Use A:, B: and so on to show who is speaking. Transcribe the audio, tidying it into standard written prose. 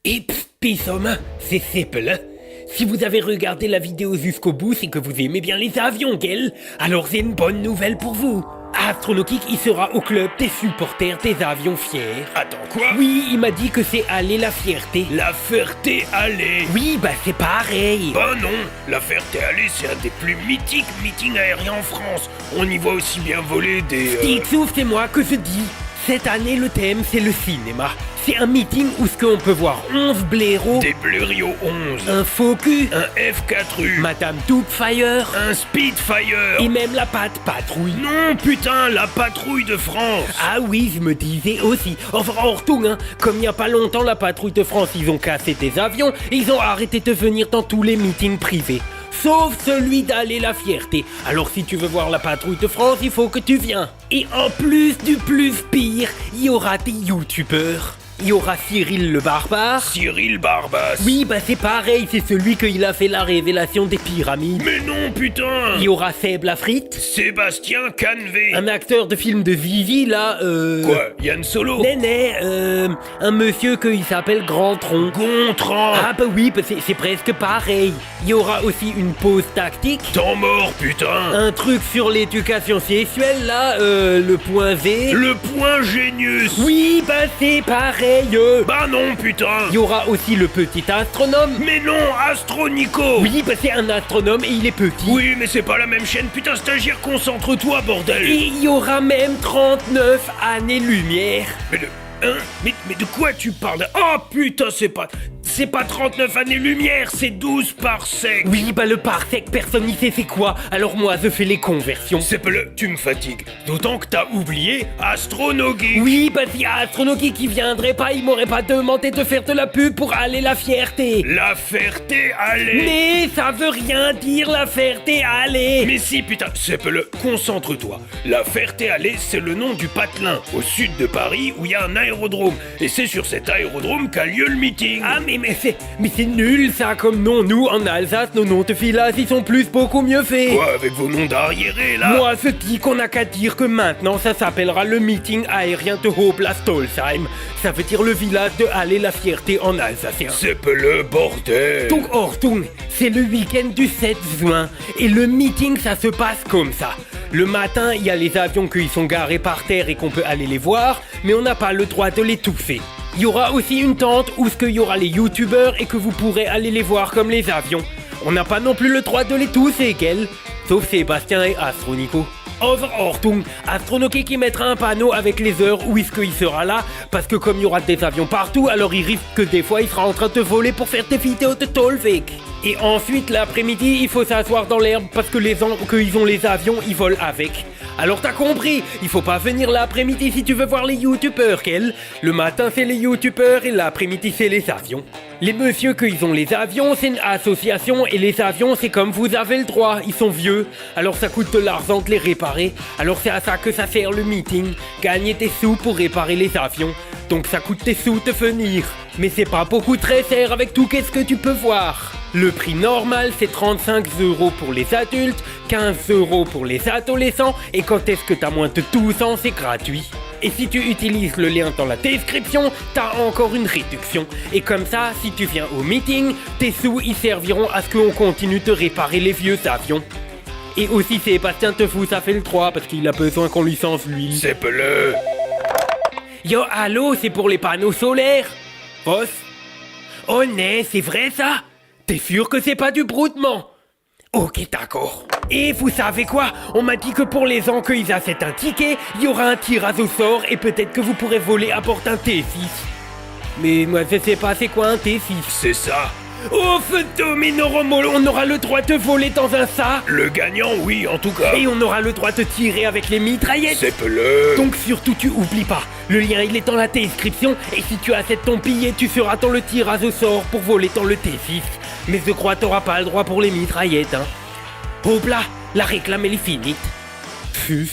A: Et pis, c'est Seppel. Si vous avez regardé la vidéo jusqu'au bout, c'est que vous aimez bien les avions, Gel. Alors c'est une bonne nouvelle pour vous. Astronautiques, il sera au club des supporters des avions fiers.
B: Attends, quoi?
A: Oui, il m'a dit que c'est aller la fierté.
B: La Ferté-Allée.
A: Oui, bah c'est pareil.
B: Bah non, la Ferté-Allée, c'est un des plus mythiques meetings aériens en France. On y voit aussi bien voler des...
A: Sauf c'est moi que je dis. Cette année, le thème, c'est le cinéma. C'est un meeting où ce qu'on peut voir 11 blaireaux,
B: Des Blériot 11,
A: un Focus,
B: un F4U,
A: Madame Doubtfire,
B: un Spitfire.
A: et même la patte patrouille.
B: Non, putain, la patrouille de France.
A: Ah oui, je me disais aussi. Enfin, en retour, comme il n'y a pas longtemps, la patrouille de France, ils ont cassé des avions et ils ont arrêté de venir dans tous les meetings privés. Sauf celui d'Aller la Fierté. Alors si tu veux voir la patrouille de France, il faut que tu viennes. Et en plus du plus pire, il y aura des youtubeurs. Il y aura Cyril le Barbare.
B: Cyril Barbas.
A: Oui, bah c'est pareil, c'est celui qui a fait la révélation des pyramides.
B: Mais non, putain.
A: Il y aura Seb la frite.
B: Sébastien Canvé.
A: Un acteur de film de Vivi, là,
B: Quoi, Yann Solo?
A: Néné, un monsieur qui s'appelle Grand Tronc.
B: Gontran.
A: Ah bah oui, bah c'est presque pareil. Il y aura aussi une pause tactique.
B: Temps mort, putain.
A: Un truc sur l'éducation sexuelle, là, le point V.
B: Le point Génius.
A: Oui, bah c'est pareil.
B: Bah non, putain.
A: Il y aura aussi le petit astronome.
B: Mais non, Astronico.
A: Oui, bah c'est un astronome et il est petit.
B: Oui, mais c'est pas la même chaîne. Putain, stagiaire, concentre-toi, bordel.
A: Et il y aura même 39 années-lumière.
B: Mais de... Hein? Mais de quoi tu parles? Oh putain, c'est pas 39 années-lumière, c'est 12 parsecs.
A: Oui, bah le parsec, personne n'y sait c'est quoi. Alors moi, je fais les conversions.
B: Tu me fatigues. D'autant que t'as oublié Astronogeek.
A: Oui, bah si Astronogeek qui viendrait pas, il m'aurait pas demandé de faire de la pub pour Aller la Fierté.
B: La Ferté-Allée.
A: Mais ça veut rien dire la Ferté-Allée.
B: Mais si, putain, concentre-toi. La Ferté-Allée, c'est le nom du patelin, au sud de Paris, où il y a un aérodrome. Et c'est sur cet aérodrome qu'a lieu le meeting.
A: Ah mais c'est nul ça comme nom. Nous, en Alsace, nos noms de village, ils sont beaucoup mieux faits.
B: Quoi, avec vos noms d'arriérés, là?
A: Moi, je dis qu'on a qu'à dire que maintenant, ça s'appellera le meeting aérien de Hobla-Stolzheim. Ça veut dire le village de Aller la Fierté en alsacien.
B: C'est pas le bordel.
A: Donc, Ortung, c'est le week-end du 7 juin. Et le meeting, ça se passe comme ça. Le matin, il y a les avions qui sont garés par terre et qu'on peut aller les voir, mais on n'a pas le droit de les touffer. Il y aura aussi une tente où il y aura les youtubeurs et que vous pourrez aller les voir comme les avions. On n'a pas non plus le droit de les tousser, Gel. Sauf Sébastien et Astronico. Ortung, Astronogeek qui mettra un panneau avec les heures où est-ce qu'il sera là, parce que comme il y aura des avions partout, alors il risque que des fois il sera en train de voler pour faire des vidéos de Tolvik. Et ensuite, l'après-midi, il faut s'asseoir dans l'herbe parce que les gens qu'ils ont les avions, ils volent avec. Alors t'as compris, il faut pas venir l'après-midi si tu veux voir les youtubeurs, Kel. Le matin, c'est les youtubeurs et l'après-midi, c'est les avions. Les messieurs qu'ils ont les avions, c'est une association et les avions, c'est comme vous avez le droit, ils sont vieux. Alors ça coûte de l'argent de les réparer. Alors c'est à ça que ça sert le meeting. Gagner des sous pour réparer les avions. Donc ça coûte des sous de venir. Mais c'est pas beaucoup très cher avec tout qu'est-ce que tu peux voir. Le prix normal, c'est 35 € pour les adultes, 15 € pour les adolescents, et quand est-ce que t'as moins de 12 ans, c'est gratuit. Et si tu utilises le lien dans la description, t'as encore une réduction. Et comme ça, si tu viens au meeting, tes sous y serviront à ce qu'on continue de réparer les vieux avions. Et aussi Sébastien te fout, ça fait le 3 parce qu'il a besoin qu'on lui change l'huile.
B: C'est pas le...
A: Yo, allô, c'est pour les panneaux solaires? Boss? Oh non, c'est vrai ça? T'es sûr que c'est pas du broutement? Ok, d'accord. Et vous savez quoi? On m'a dit que pour les gens qu'ils achètent un ticket, il y aura un tirage au sort et peut-être que vous pourrez voler à bord d'un T6. Mais moi je sais pas c'est quoi un T6.
B: C'est ça.
A: Oh, Fetominoromol, on aura le droit de voler dans un ça?
B: Le gagnant, oui, en tout cas.
A: Et on aura le droit de tirer avec les mitraillettes.
B: C'est pas le...
A: Donc surtout tu oublies pas, le lien il est dans la description et si tu achètes ton billet tu seras dans le tirage au sort pour voler dans le T6. Mais je crois t'auras pas le droit pour les mitraillettes, hein. Hop là, la réclame elle est finie. Fus.